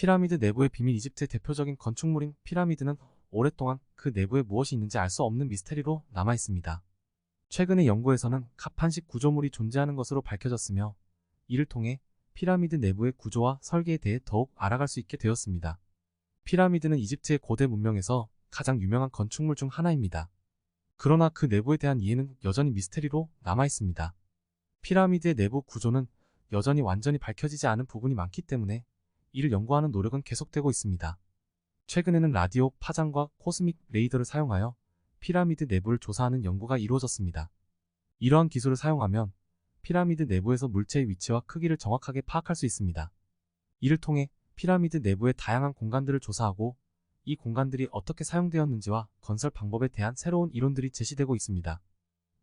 피라미드 내부의 비밀. 이집트의 대표적인 건축물인 피라미드는 오랫동안 그 내부에 무엇이 있는지 알 수 없는 미스테리로 남아있습니다. 최근의 연구에서는 갑판식 구조물이 존재하는 것으로 밝혀졌으며, 이를 통해 피라미드 내부의 구조와 설계에 대해 더욱 알아갈 수 있게 되었습니다. 피라미드는 이집트의 고대 문명에서 가장 유명한 건축물 중 하나입니다. 그러나 그 내부에 대한 이해는 여전히 미스테리로 남아있습니다. 피라미드의 내부 구조는 여전히 완전히 밝혀지지 않은 부분이 많기 때문에 이를 연구하는 노력은 계속되고 있습니다. 최근에는 라디오 파장과 코스믹 레이더를 사용하여 피라미드 내부를 조사하는 연구가 이루어졌습니다. 이러한 기술을 사용하면 피라미드 내부에서 물체의 위치와 크기를 정확하게 파악할 수 있습니다. 이를 통해 피라미드 내부의 다양한 공간들을 조사하고 이 공간들이 어떻게 사용되었는지와 건설 방법에 대한 새로운 이론들이 제시되고 있습니다.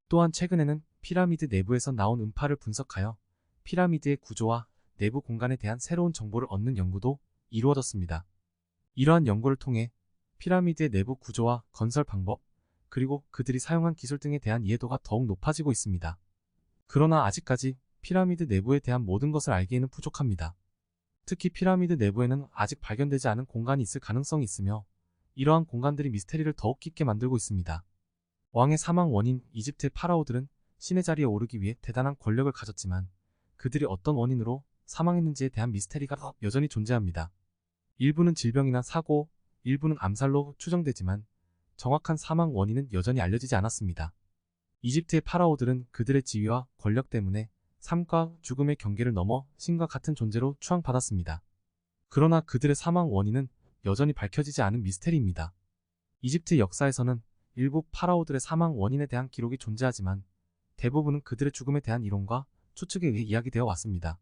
또한 최근에는 피라미드 내부에서 나온 음파를 분석하여 피라미드의 구조와 내부 공간에 대한 새로운 정보를 얻는 연구도 이루어졌습니다. 이러한 연구를 통해 피라미드의 내부 구조와 건설 방법, 그리고 그들이 사용한 기술 등에 대한 이해도가 더욱 높아지고 있습니다. 그러나 아직까지 피라미드 내부에 대한 모든 것을 알기에는 부족합니다. 특히 피라미드 내부에는 아직 발견되지 않은 공간이 있을 가능성이 있으며, 이러한 공간들이 미스테리를 더욱 깊게 만들고 있습니다. 왕의 사망 원인. 이집트의 파라오들은 신의 자리에 오르기 위해 대단한 권력을 가졌지만 그들이 어떤 원인으로 사망했는지에 대한 미스테리가 여전히 존재합니다. 일부는 질병이나 사고, 일부는 암살로 추정되지만 정확한 사망 원인은 여전히 알려지지 않았습니다. 이집트의 파라오들은 그들의 지위와 권력 때문에 삶과 죽음의 경계를 넘어 신과 같은 존재로 추앙받았습니다. 그러나 그들의 사망 원인은 여전히 밝혀지지 않은 미스테리입니다. 이집트 역사에서는 일부 파라오들의 사망 원인에 대한 기록이 존재하지만 대부분은 그들의 죽음에 대한 이론과 추측에 의해 이야기되어 왔습니다.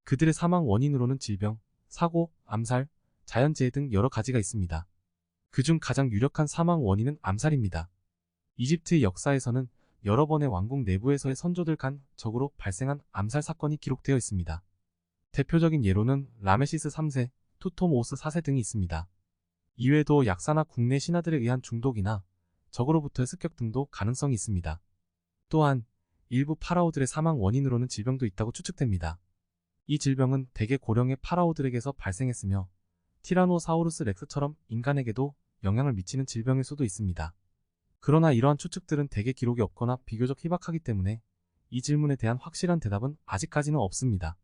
그들의 사망 원인으로는 질병, 사고, 암살, 자연재해 등 여러 가지가 있습니다. 그중 가장 유력한 사망 원인은 암살입니다. 이집트의 역사에서는 여러 번의 왕국 내부에서의 선조들 간 적으로 발생한 암살 사건이 기록되어 있습니다. 대표적인 예로는 라메시스 3세, 투토모스 4세 등이 있습니다. 이외에도 약사나 국내 신하들에 의한 중독이나 적으로부터의 습격 등도 가능성이 있습니다. 또한 일부 파라오들의 사망 원인으로는 질병도 있다고 추측됩니다. 이 질병은 대개 고령의 파라오들에게서 발생했으며 티라노사우루스 렉스처럼 인간에게도 영향을 미치는 질병일 수도 있습니다. 그러나 이러한 추측들은 대개 기록이 없거나 비교적 희박하기 때문에 이 질문에 대한 확실한 대답은 아직까지는 없습니다.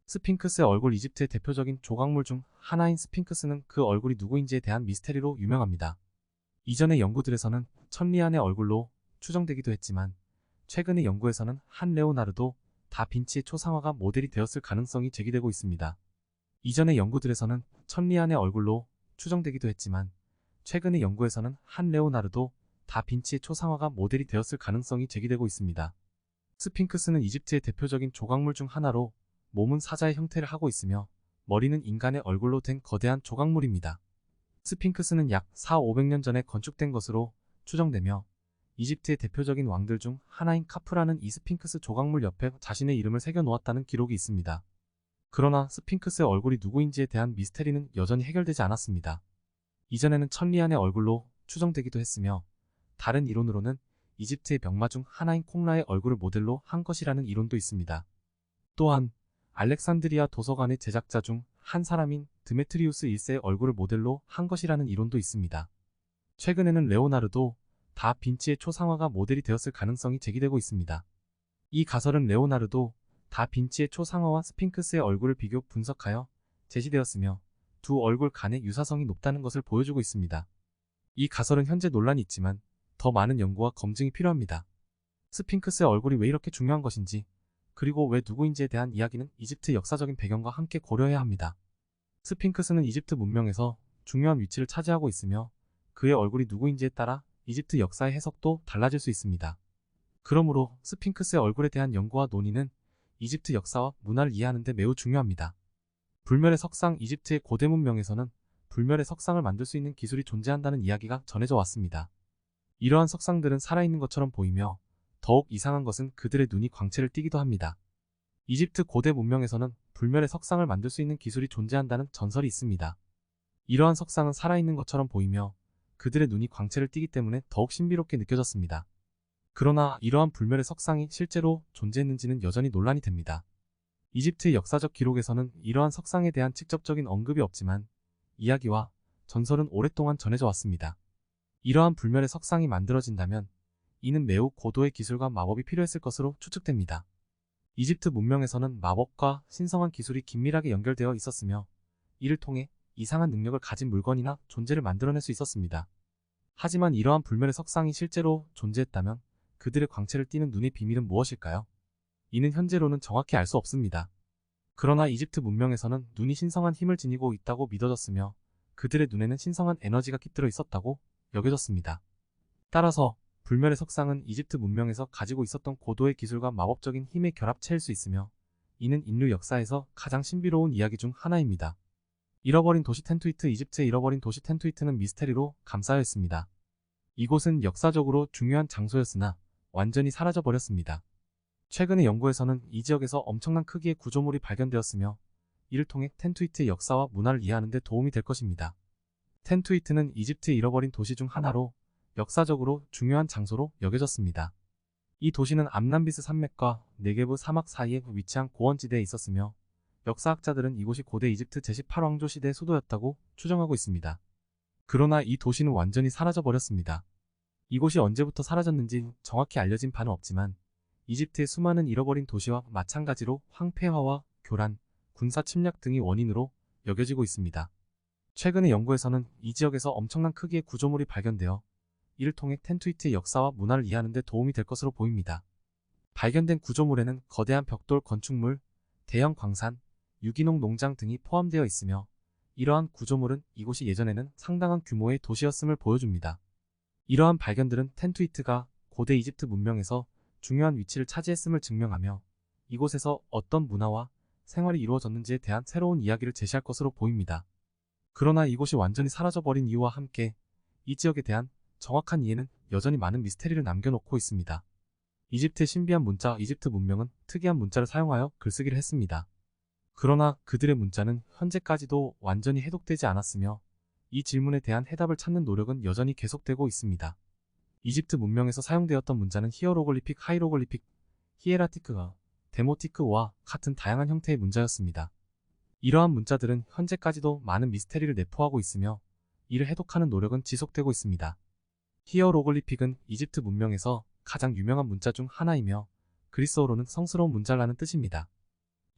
스핑크스의 얼굴. 이집트의 대표적인 조각물 중 하나인 스핑크스는 그 얼굴이 누구인지에 대한 미스테리로 유명합니다. 이전의 연구들에서는 천리안의 얼굴로 추정되기도 했지만 최근의 연구에서는 한 레오나르도 다빈치의 초상화가 모델이 되었을 가능성이 제기되고 있습니다. 이전의 연구들에서는 천리안의 얼굴로 추정되기도 했지만 최근의 연구에서는 한 레오나르도 다빈치의 초상화가 모델이 되었을 가능성이 제기되고 있습니다. 스핑크스는 이집트의 대표적인 조각물 중 하나로 몸은 사자의 형태를 하고 있으며 머리는 인간의 얼굴로 된 거대한 조각물입니다. 스핑크스는 약 4,500년 전에 건축된 것으로 추정되며 이집트의 대표적인 왕들 중 하나인 카프라는 이 스핑크스 조각물 옆에 자신의 이름을 새겨 놓았다는 기록이 있습니다. 그러나 스핑크스의 얼굴이 누구인지에 대한 미스테리는 여전히 해결되지 않았습니다. 이전에는 천리안의 얼굴로 추정되기도 했으며 다른 이론으로는 이집트의 병마 중 하나인 콩라의 얼굴을 모델로 한 것이라는 이론도 있습니다. 또한 알렉산드리아 도서관의 제작자 중 한 사람인 드메트리우스 1세의 얼굴을 모델로 한 것이라는 이론도 있습니다. 최근에는 레오나르도 다빈치의 초상화가 모델이 되었을 가능성이 제기되고 있습니다. 이 가설은 레오나르도 다빈치의 초상화와 스핑크스의 얼굴을 비교 분석하여 제시되었으며 두 얼굴 간의 유사성이 높다는 것을 보여주고 있습니다. 이 가설은 현재 논란이 있지만 더 많은 연구와 검증이 필요합니다. 스핑크스의 얼굴이 왜 이렇게 중요한 것인지, 그리고 왜 누구인지에 대한 이야기는 이집트 역사적인 배경과 함께 고려해야 합니다. 스핑크스는 이집트 문명에서 중요한 위치를 차지하고 있으며 그의 얼굴이 누구인지에 따라 이집트 역사의 해석도 달라질 수 있습니다. 그러므로 스핑크스의 얼굴에 대한 연구와 논의는 이집트 역사와 문화를 이해하는 데 매우 중요합니다. 불멸의 석상. 이집트의 고대 문명에서는 불멸의 석상을 만들 수 있는 기술이 존재한다는 이야기가 전해져 왔습니다. 이러한 석상들은 살아있는 것처럼 보이며 더욱 이상한 것은 그들의 눈이 광채를 띠기도 합니다. 이집트 고대 문명에서는 불멸의 석상을 만들 수 있는 기술이 존재한다는 전설이 있습니다. 이러한 석상은 살아있는 것처럼 보이며 그들의 눈이 광채를 띠기 때문에 더욱 신비롭게 느껴졌습니다. 그러나 이러한 불멸의 석상이 실제로 존재했는지는 여전히 논란이 됩니다. 이집트의 역사적 기록에서는 이러한 석상에 대한 직접적인 언급이 없지만 이야기와 전설은 오랫동안 전해져 왔습니다. 이러한 불멸의 석상이 만들어진다면 이는 매우 고도의 기술과 마법이 필요했을 것으로 추측됩니다. 이집트 문명에서는 마법과 신성한 기술이 긴밀하게 연결되어 있었으며 이를 통해 이상한 능력을 가진 물건이나 존재를 만들어낼 수 있었습니다. 하지만 이러한 불멸의 석상이 실제로 존재했다면 그들의 광채를 띠는 눈의 비밀은 무엇일까요? 이는 현재로는 정확히 알 수 없습니다. 그러나 이집트 문명에서는 눈이 신성한 힘을 지니고 있다고 믿어졌으며 그들의 눈에는 신성한 에너지가 깃들어 있었다고 여겨졌습니다. 따라서 불멸의 석상은 이집트 문명에서 가지고 있었던 고도의 기술과 마법적인 힘의 결합체일 수 있으며 이는 인류 역사에서 가장 신비로운 이야기 중 하나입니다. 잃어버린 도시 텐투이트. 이집트의 잃어버린 도시 텐투이트는 미스테리로 감싸여 있습니다. 이곳은 역사적으로 중요한 장소였으나 완전히 사라져버렸습니다. 최근의 연구에서는 이 지역에서 엄청난 크기의 구조물이 발견되었으며 이를 통해 텐투이트의 역사와 문화를 이해하는 데 도움이 될 것입니다. 텐투이트는 이집트의 잃어버린 도시 중 하나로 역사적으로 중요한 장소로 여겨졌습니다. 이 도시는 암람비스 산맥과 네게브 사막 사이에 위치한 고원지대에 있었으며 역사학자들은 이곳이 고대 이집트 제18왕조 시대의 수도였다고 추정하고 있습니다. 그러나 이 도시는 완전히 사라져버렸습니다. 이곳이 언제부터 사라졌는지 정확히 알려진 바는 없지만 이집트의 수많은 잃어버린 도시와 마찬가지로 황폐화와 교란, 군사 침략 등이 원인으로 여겨지고 있습니다. 최근의 연구에서는 이 지역에서 엄청난 크기의 구조물이 발견되어 이를 통해 텐투이트의 역사와 문화를 이해하는 데 도움이 될 것으로 보입니다. 발견된 구조물에는 거대한 벽돌 건축물, 대형 광산, 유기농 농장 등이 포함되어 있으며 이러한 구조물은 이곳이 예전에는 상당한 규모의 도시였음을 보여줍니다. 이러한 발견들은 텐투이트가 고대 이집트 문명에서 중요한 위치를 차지했음을 증명하며 이곳에서 어떤 문화와 생활이 이루어졌는지에 대한 새로운 이야기를 제시할 것으로 보입니다. 그러나 이곳이 완전히 사라져버린 이유와 함께 이 지역에 대한 정확한 이해는 여전히 많은 미스테리를 남겨놓고 있습니다. 이집트의 신비한 문자. 이집트 문명은 특이한 문자를 사용하여 글쓰기를 했습니다. 그러나 그들의 문자는 현재까지도 완전히 해독되지 않았으며 이 질문에 대한 해답을 찾는 노력은 여전히 계속되고 있습니다. 이집트 문명에서 사용되었던 문자는 히어로글리픽, 하이로글리픽, 히에라티크와 데모티크와 같은 다양한 형태의 문자였습니다. 이러한 문자들은 현재까지도 많은 미스테리를 내포하고 있으며 이를 해독하는 노력은 지속되고 있습니다. 히어로글리픽은 이집트 문명에서 가장 유명한 문자 중 하나이며 그리스어로는 성스러운 문자라는 뜻입니다.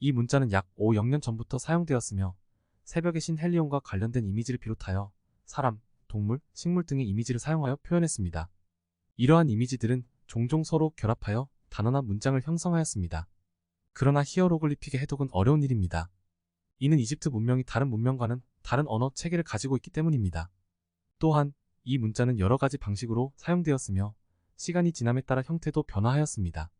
이 문자는 약 500년 전부터 사용되었으며 새벽의 신 헬리온과 관련된 이미지를 비롯하여 사람, 동물, 식물 등의 이미지를 사용하여 표현했습니다. 이러한 이미지들은 종종 서로 결합하여 단어나 문장을 형성하였습니다. 그러나 히어로글리픽의 해독은 어려운 일입니다. 이는 이집트 문명이 다른 문명과는 다른 언어 체계를 가지고 있기 때문입니다. 또한 이 문자는 여러 가지 방식으로 사용되었으며 시간이 지남에 따라 형태도 변화하였습니다.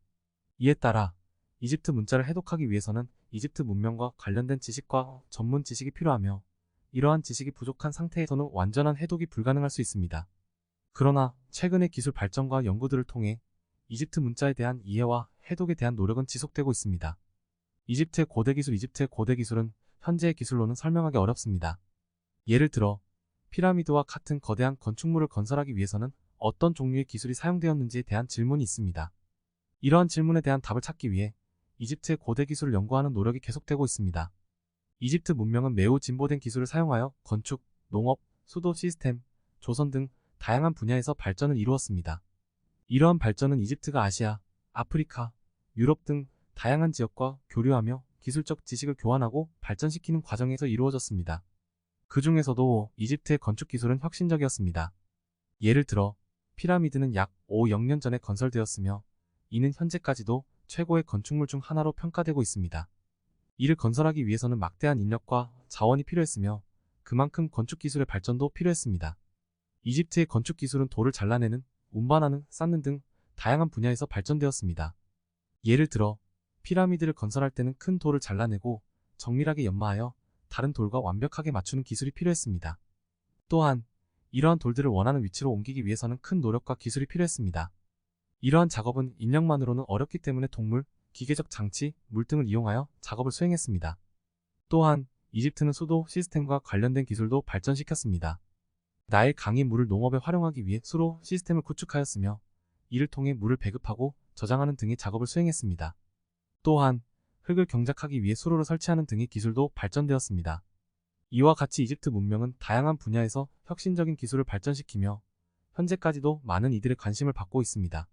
이에 따라 이집트 문자를 해독하기 위해서는 이집트 문명과 관련된 지식과 전문 지식이 필요하며 이러한 지식이 부족한 상태에서는 완전한 해독이 불가능할 수 있습니다. 그러나 최근의 기술 발전과 연구들을 통해 이집트 문자에 대한 이해와 해독에 대한 노력은 지속되고 있습니다. 이집트의 고대 기술. 이집트의 고대 기술은 현재의 기술로는 설명하기 어렵습니다. 예를 들어 피라미드와 같은 거대한 건축물을 건설하기 위해서는 어떤 종류의 기술이 사용되었는지에 대한 질문이 있습니다. 이러한 질문에 대한 답을 찾기 위해 이집트의 고대 기술을 연구하는 노력이 계속되고 있습니다. 이집트 문명은 매우 진보된 기술을 사용하여 건축, 농업, 수도 시스템, 조선 등 다양한 분야에서 발전을 이루었습니다. 이러한 발전은 이집트가 아시아, 아프리카, 유럽 등 다양한 지역과 교류하며 기술적 지식을 교환하고 발전시키는 과정에서 이루어졌습니다. 그 중에서도 이집트의 건축 기술은 혁신적이었습니다. 예를 들어 피라미드는 약 500년 전에 건설되었으며 이는 현재까지도 최고의 건축물 중 하나로 평가되고 있습니다. 이를 건설하기 위해서는 막대한 인력과 자원이 필요했으며 그만큼 건축 기술의 발전도 필요했습니다. 이집트의 건축 기술은 돌을 잘라내는, 운반하는, 쌓는 등 다양한 분야에서 발전되었습니다. 예를 들어 피라미드를 건설할 때는 큰 돌을 잘라내고 정밀하게 연마하여 다른 돌과 완벽하게 맞추는 기술이 필요했습니다. 또한 이러한 돌들을 원하는 위치로 옮기기 위해서는 큰 노력과 기술이 필요했습니다. 이러한 작업은 인력만으로는 어렵기 때문에 동물, 기계적 장치, 물 등을 이용하여 작업을 수행했습니다. 또한 이집트는 수도 시스템과 관련된 기술도 발전시켰습니다. 나일 강이 물을 농업에 활용하기 위해 수로 시스템을 구축하였으며 이를 통해 물을 배급하고 저장하는 등의 작업을 수행했습니다. 또한 흙을 경작하기 위해 수로를 설치하는 등의 기술도 발전되었습니다. 이와 같이 이집트 문명은 다양한 분야에서 혁신적인 기술을 발전시키며 현재까지도 많은 이들의 관심을 받고 있습니다.